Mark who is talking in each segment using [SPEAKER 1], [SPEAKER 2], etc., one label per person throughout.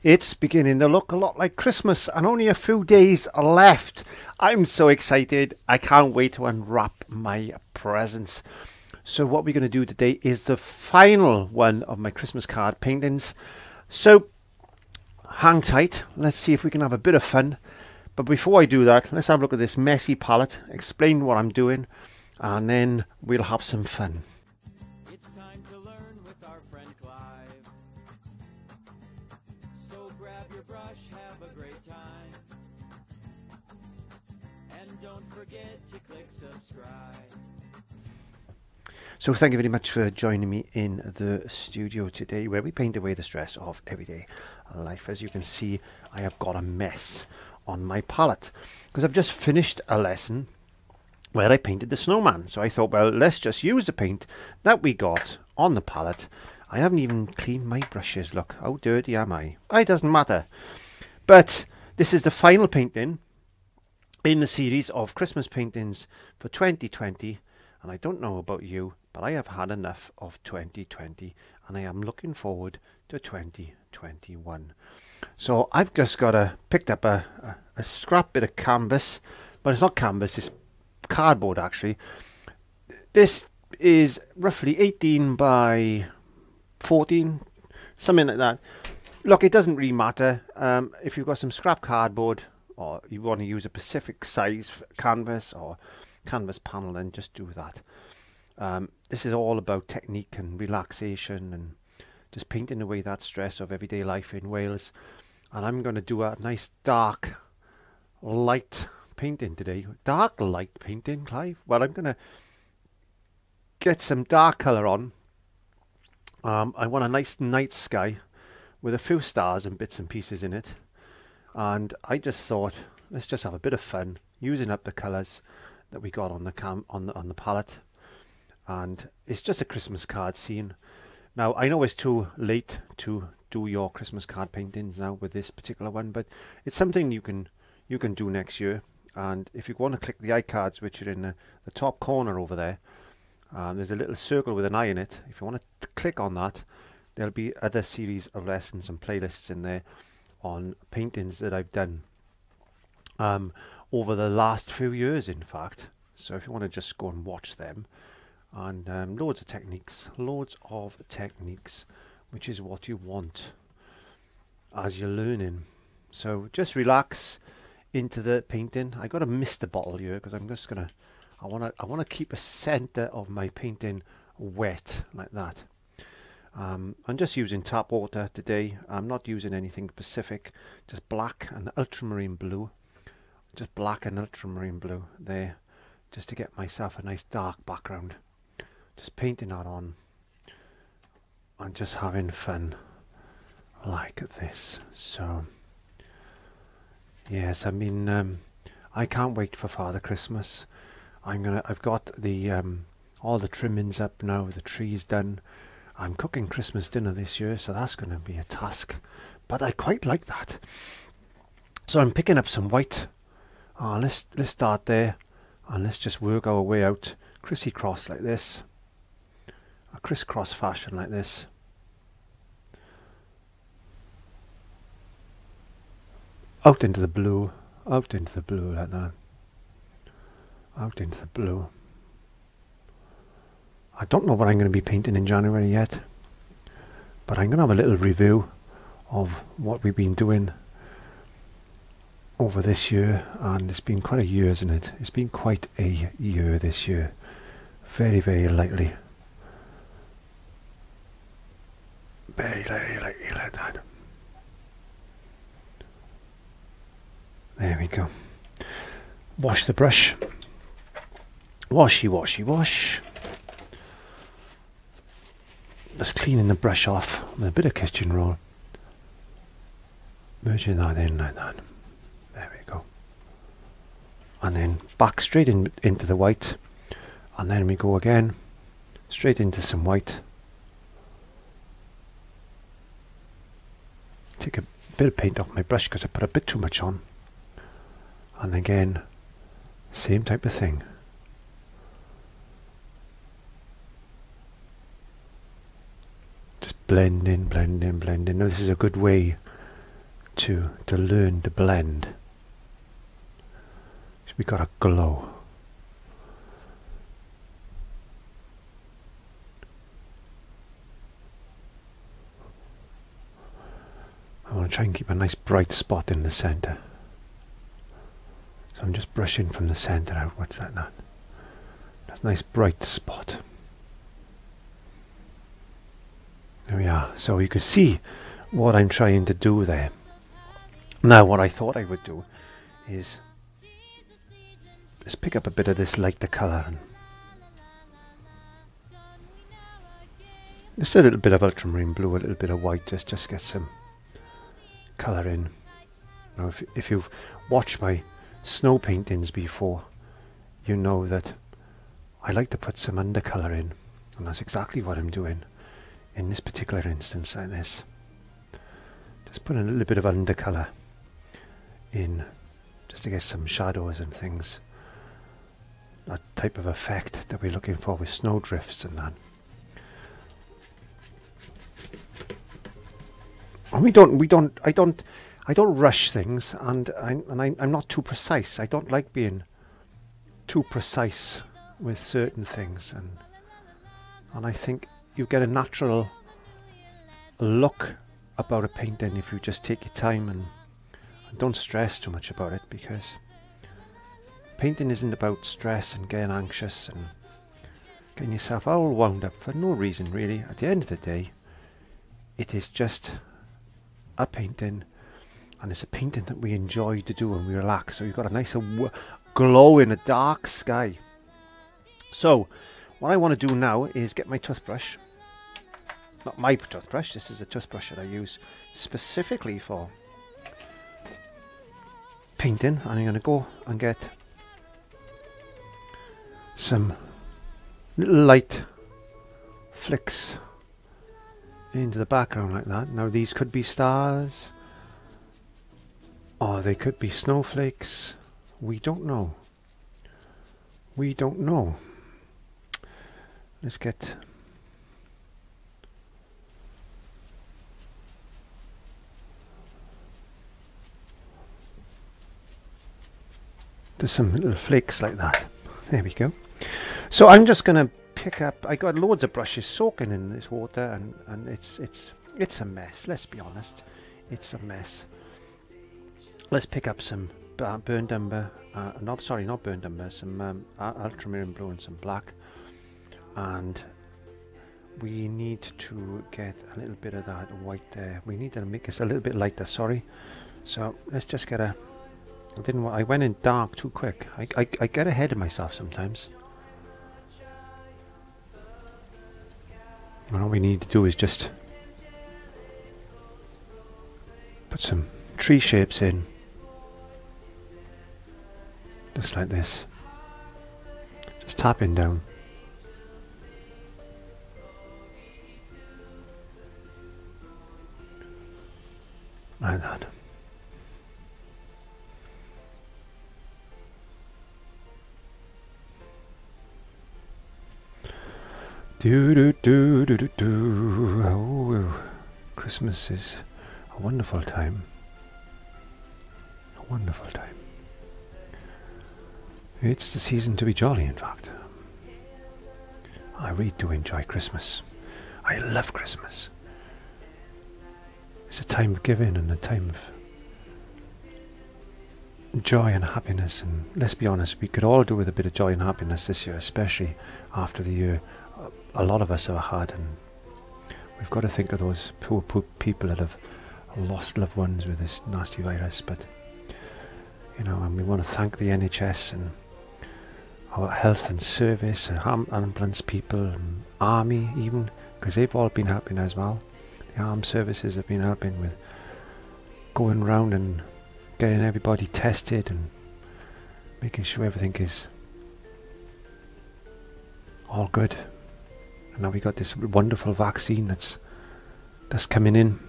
[SPEAKER 1] It's beginning to look a lot like Christmas and only a few days left. I'm so excited. I can't wait to unwrap my presents. So what we're going to do today is the final one of my Christmas card paintings. So hang tight. Let's see if we can have a bit of fun. But before I do that, let's have a look at this messy palette, explain what I'm doing, and then we'll have some fun.
[SPEAKER 2] It's time to learn with our friend Clive. So grab your brush, have a great time. And don't forget to click subscribe.
[SPEAKER 1] So thank you very much for joining me in the studio today, where we paint away the stress of everyday life. As you can see, I have got a mess on my palette because I've just finished a lesson where I painted the snowman. So I thought, well, let's just use the paint that we got on the palette. I haven't even cleaned my brushes. Look, how dirty am I? It doesn't matter. But this is the final painting in the series of Christmas paintings for 2020. And I don't know about you, but I have had enough of 2020 and I am looking forward to 2021. So I've just picked up a scrap bit of canvas, but it's not canvas, it's cardboard actually. This is roughly 18 by 14, something like that. Look, it doesn't really matter. If you've got some scrap cardboard or you want to use a specific size canvas or canvas panel, then just do that. This is all about technique and relaxation and just painting away that stress of everyday life in Wales. And I'm going to do a nice dark light painting today. Dark light painting, Clive? Well, I'm going to get some dark colour on. I want a nice night sky with a few stars and bits and pieces in it. And I just thought, let's just have a bit of fun using up the colours that we got on the palette. And it's just a Christmas card scene. Now, I know it's too late to do your Christmas card paintings now with this particular one, but it's something you can do next year. And if you want to click the iCards, which are in the top corner over there, there's a little circle with an eye in it. If you want to click on that, there'll be other series of lessons and playlists in there on paintings that I've done over the last few years, in fact. So if you want to just go and watch them. And loads of techniques, which is what you want as you're learning. So just relax into the painting. I got a mister bottle here because I'm just gonna, I wanna keep a center of my painting wet like that. I'm just using tap water today. I'm not using anything specific, just black and ultramarine blue, just black and ultramarine blue there, just to get myself a nice dark background. Just painting that on and just having fun like this. So yes, I mean, I can't wait for Father Christmas. I've got the all the trimmings up now, the trees done. I'm cooking Christmas dinner this year, so that's going to be a task, but I quite like that. So I'm picking up some white. Let's start there and let's just work our way out crissy-cross like this. A crisscross fashion like this. Out into the blue like that. Out into the blue. I don't know what I'm going to be painting in January yet, but I'm going to have a little review of what we've been doing over this year, and it's been quite a year, isn't it? It's been quite a year this year. Very, very lightly. Very lightly like that. There we go. Wash the brush. Washy, washy, wash. Just cleaning the brush off with a bit of kitchen roll. Merging that in like that. There we go. And then back straight into the white. And then we go again. Straight into some white. Take a bit of paint off my brush because I put a bit too much on. And again, same type of thing. Just blend in, blend in, blend in. Now this is a good way to learn to blend. We got a glow. I want to try and keep a nice bright spot in the center. So I'm just brushing from the center out. What's that? That's a nice bright spot. There we are. So you can see what I'm trying to do there. Now what I thought I would do is just pick up a bit of this lighter colour and just a little bit of ultramarine blue, a little bit of white, just get some colour in. Now if you've watched my snow paintings before, you know that I like to put some undercolour in, and that's exactly what I'm doing in this particular instance like this. Just putting a little bit of undercolour in just to get some shadows and things. That type of effect that we're looking for with snow drifts and that. And I don't rush things, and I'm not too precise. I don't like being too precise with certain things, and I think you get a natural look about a painting if you just take your time and don't stress too much about it, because painting isn't about stress and getting anxious and getting yourself all wound up for no reason really. At the end of the day, it is just a painting, and it's a painting that we enjoy to do and we relax. So you've got a nice glow in a dark sky. So what I want to do now is get my toothbrush. Not my toothbrush, this is a toothbrush that I use specifically for painting, and I'm going to go and get some little light flicks into the background like that. Now these could be stars, or they could be snowflakes. We don't know. We don't know. Let's get there's some little flakes like that. There we go. So I'm just going to pick up, I got loads of brushes soaking in this water, and it's a mess, let's be honest. It's a mess. Let's pick up some burnt umber, not burnt umber, some ultramarine blue and some black, and we need to get a little bit of that white there. We need to make this a little bit lighter, sorry. So let's just get a, I went in dark too quick. I get ahead of myself sometimes. And all we need to do is just put some tree shapes in, just like this, just tapping down like that. Do do do do do do. Oh, Christmas is a wonderful time. A wonderful time. It's the season to be jolly, in fact. I really do enjoy Christmas. I love Christmas. It's a time of giving and a time of joy and happiness, and let's be honest, we could all do with a bit of joy and happiness this year, especially after the year a lot of us have had, and we've got to think of those poor people that have lost loved ones with this nasty virus. But you know, and we want to thank the NHS and our health and service and ambulance people and army even, because they've all been helping as well. The armed services have been helping with going around and getting everybody tested and making sure everything is all good. And now we got this wonderful vaccine that's coming in.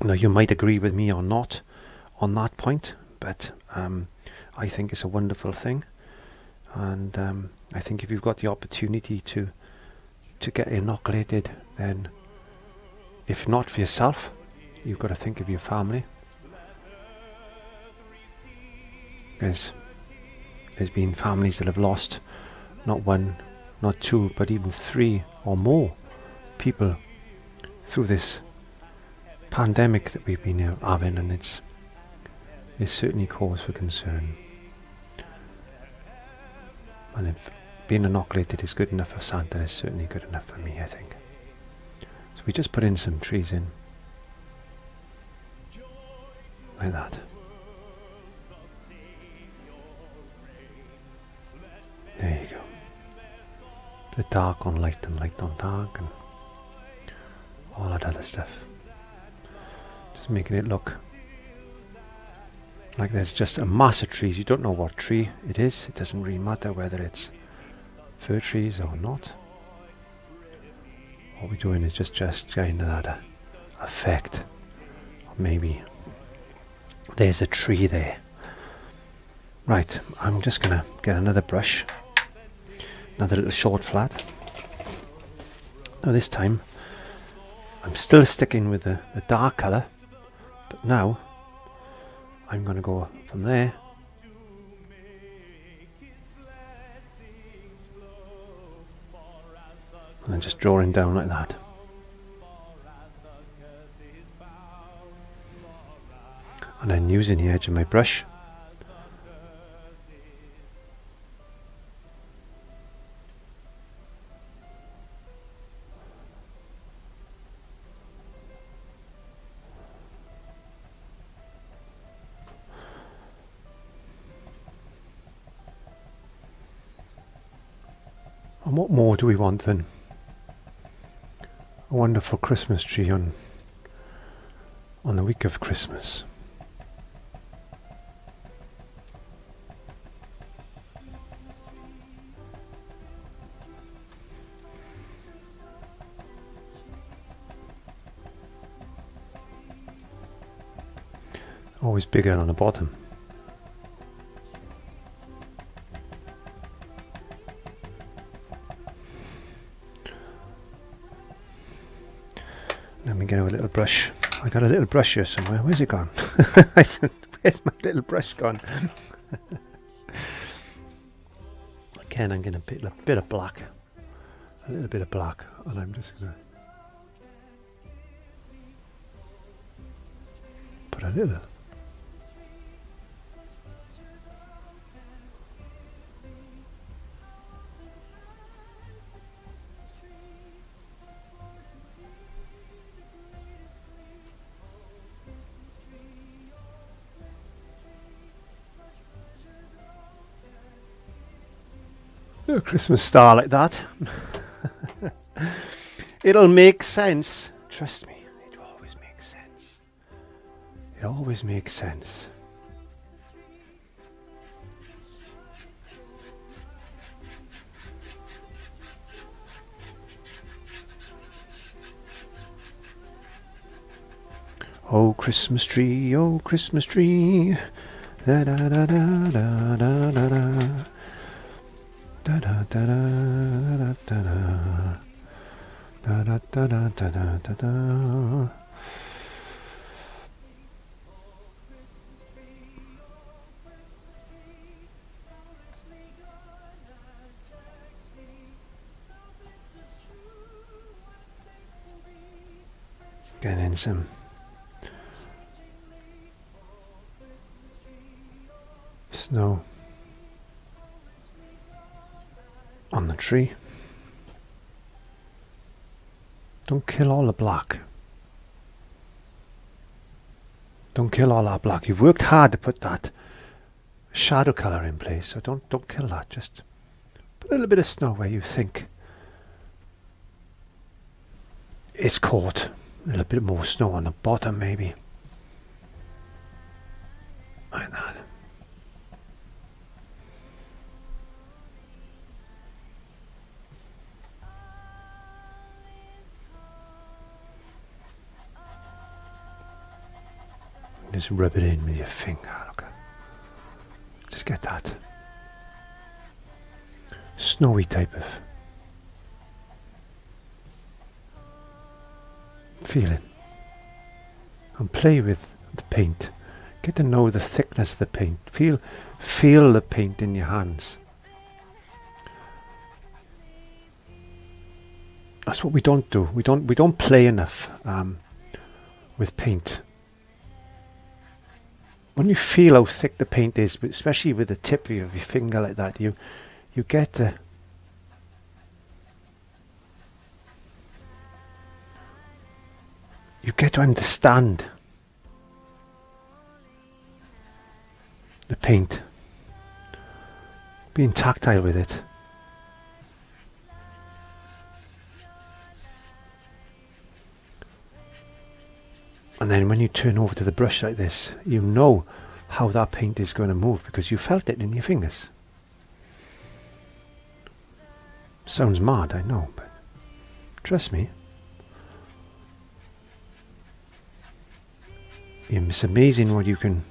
[SPEAKER 1] Now you might agree with me or not on that point, but I think it's a wonderful thing, and I think if you've got the opportunity to get inoculated, then if not for yourself, you've got to think of your family. There's been families that have lost not one, not two, but even three or more people through this pandemic that we've been having, and it's certainly cause for concern. And if being inoculated is good enough for Santa, it's certainly good enough for me, I think. So we just put in some trees in, like that. There you go. The dark on light and light on dark and all that other stuff. Just making it look like there's just a mass of trees. You don't know what tree it is. It doesn't really matter whether it's fir trees or not. What we're doing is just getting that effect. Or maybe there's a tree there. Right, I'm just gonna get another brush, another little short flat. Now this time I'm still sticking with the dark colour, but now I'm going to go from there and then just drawing down like that. And then using the edge of my brush and what more do we want than a wonderful Christmas tree on the week of Christmas? Always bigger on the bottom. Let me get a little brush. I got a little brush here somewhere. Where's it gone? Where's my little brush gone? Again, I'm going to put a bit of black. A little bit of black. And I'm just going to put a little. A Christmas star like that. It'll make sense. Trust me, it always makes sense. It always makes sense. Oh Christmas tree, oh Christmas tree. Da da da da da da da da. Da da da da da da da da da da da da da. Get in some snow on the tree. Don't kill all the black. Don't kill all that black. You've worked hard to put that shadow colour in place, so don't kill that. Just put a little bit of snow where you think it's caught. A little bit more snow on the bottom maybe. Like that. Just rub it in with your finger. Look. Just get that snowy type of feeling. And play with the paint. Get to know the thickness of the paint. Feel the paint in your hands. That's what we don't do. We don't play enough with paint. When you feel how thick the paint is, especially with the tip of your finger like that, you get to understand the paint, being tactile with it. And then when you turn over to the brush like this, you know how that paint is going to move because you felt it in your fingers. Sounds mad, I know, but trust me. It's amazing what you can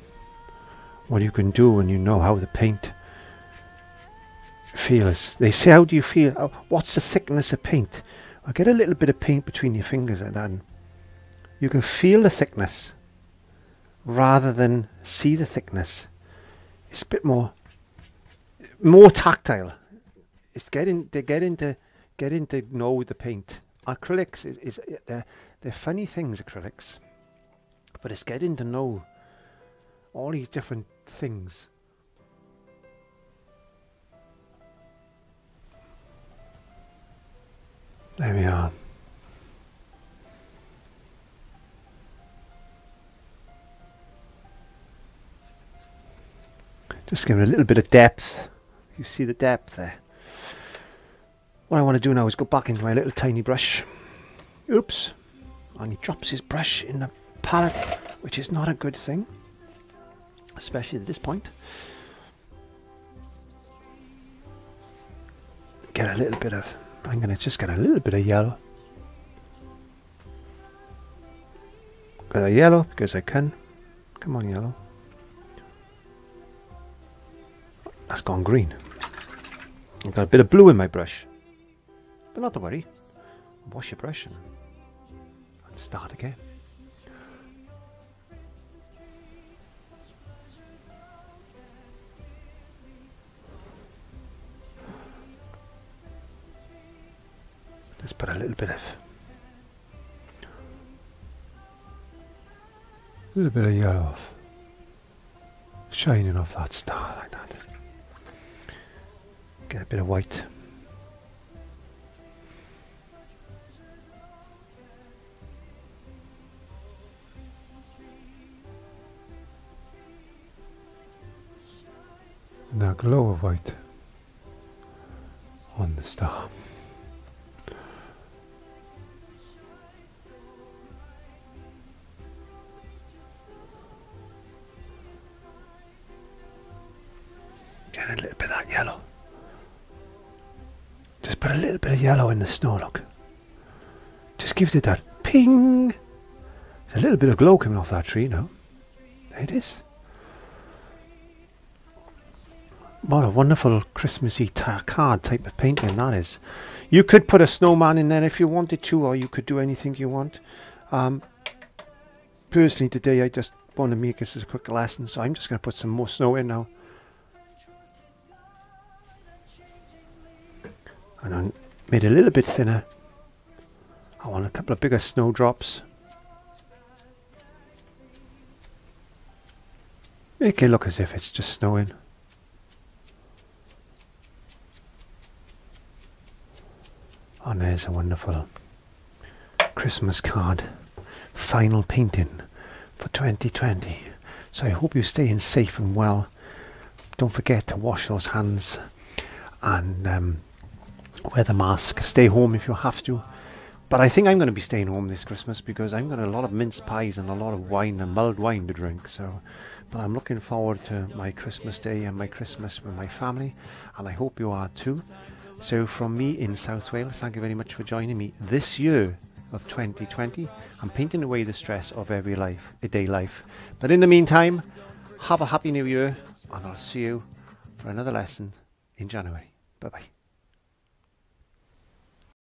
[SPEAKER 1] do when you know how the paint feels. They say, how do you feel? What's the thickness of paint? I get a little bit of paint between your fingers like that, and you can feel the thickness rather than see the thickness. It's a bit more tactile. It's getting to know the paint. Acrylics they're funny things, acrylics, but it's getting to know all these different things. There we are. Just give it a little bit of depth. You see the depth there. What I want to do now is go back into my little tiny brush. Oops. And he drops his brush in the palette, which is not a good thing, especially at this point. Get a little bit of, I'm going to just get a little bit of yellow. Got a yellow because I can. Come on, yellow. That's gone green. I've got a bit of blue in my brush. But not to worry. Wash your brush and start again. Let's put a little bit of yellow off. Shining off that star like that. Get a bit of white. And that glow of white on the star. Get a little bit of that yellow. Just put a little bit of yellow in the snow, look. Just gives it that ping. There's a little bit of glow coming off that tree now. There it is. What a wonderful Christmassy card type of painting that is. You could put a snowman in there if you wanted to, or you could do anything you want. Personally today I just want to make this as a quick lesson, so I'm just going to put some more snow in now. And I made it a little bit thinner. I want a couple of bigger snowdrops. Make it look as if it's just snowing. And there's a wonderful Christmas card. Final painting for 2020. So I hope you're staying safe and well. Don't forget to wash those hands and wear the mask. Stay home if you have to. But I think I'm going to be staying home this Christmas because I've got a lot of mince pies and a lot of wine and mulled wine to drink. So, but I'm looking forward to my Christmas day and my Christmas with my family, and I hope you are too. So from me in South Wales, thank you very much for joining me this year of 2020. I'm painting away the stress of everyday life. But in the meantime, have a happy new year, and I'll see you for another lesson in January. Bye bye.